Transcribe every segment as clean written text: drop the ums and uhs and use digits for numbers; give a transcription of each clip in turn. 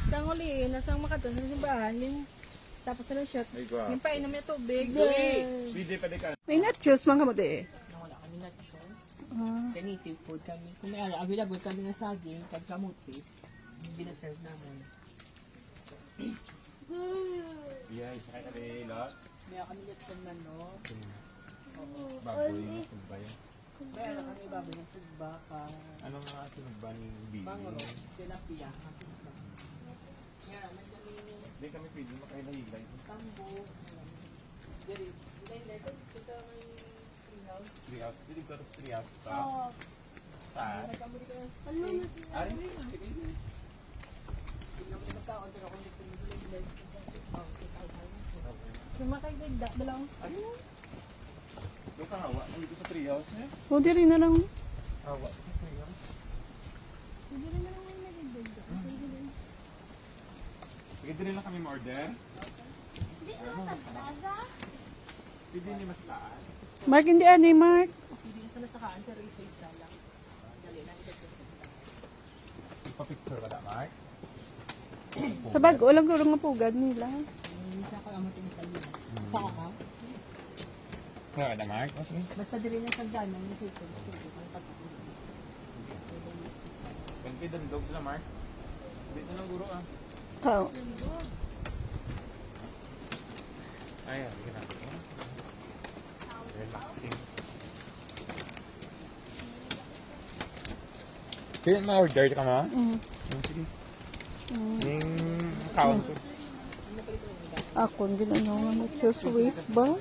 Sang uli, nasang makatan sa simbahan, yung tapos na shot, yung painom niya tubig. May nachos mga kamode eh. Nawala kami nachos. Kaya native food kami. Kung may available kami ng saging, kagkamuti, hindi na-serve namin. Iya, isa kayo kami lost. May kami lechon manok. Baboy na sugbayan. Kaya na kami baboy ng sugba, Anong mga sinugba ni Bibi? bangro, tilapia. Kaya naman kami yung Hindi kami pwede makailahigay. tambo. Diri, ito may greenhouse. 3 hours. Dili ko ito 3 hours pa. Oo. Saan? Nagkamuli ko yung Ay, magkaon, pero kung gusto nyo bilhin, sumakay ganda, dalang. ano? Ito ka hawa. Nandito sa 3 hours eh. O, diri na lang. Hawa sa 3 hours. Hindi rin na lang may nagaganda. Pwede rin lang kami ma-order. Hindi naman tagdaga. Pwede niyo mas taas. Mark, hindi ano eh, Mark. Hindi isa na sakaan, pero isa-isa lang. Dali lang, ito sa Ipapicture ka na, Mark? Sa bag, walang gurong mapugad nila. Hindi siya ko amutin sa iyo. Sa ka? Kaya na, Mark? O, sige. Basta dili na sa danan, yung sito. Pwede dandog na, Mark. Dito na guro ah. Kao. Ay, sige na. Relaxing. Sige, ma-order ka mo? Sige. Yung count ko. Ako, hindi na naman nachos waste ba?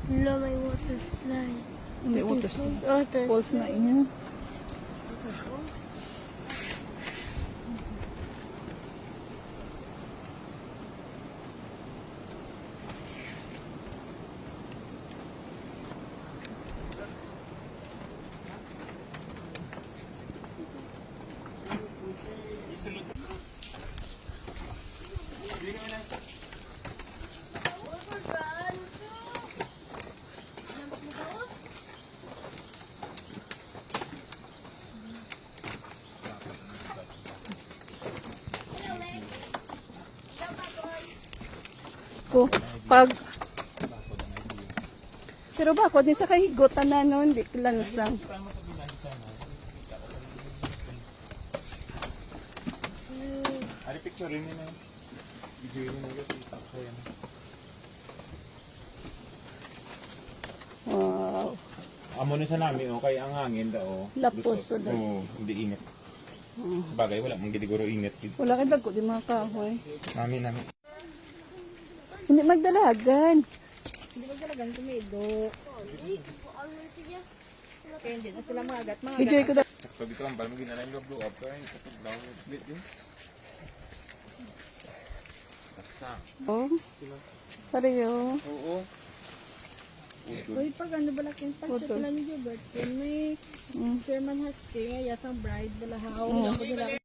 Wala, may water slide. Hindi, water Water falls na inyo. Isulod. Hindi kami na. Ko, pag... Pero ba ako din sa kahigotan na no, hindi lansang. Ari picture rin nila. Video rin nila. Tapos yan. Wow. Amo na sa namin, kay ang hangin daw. Lapos, Oo, hindi init. Sabagay, wala mong gidiguro init. Wala kang dago di mga kahoy. Namin. Hindi magdalagan. Hindi ko talagang tumido. Kaya hindi na sila magat. Video ko da. Pag ito ang balmo, ginanay yung blow up. Kaya kapag lang yung split din. Basta. Oh. Pareho. Oo. Uy, pag ano balak yung pag-shoot lang ni Gilbert, yan may Sherman Husky, yasang bride, balahaw, ako nila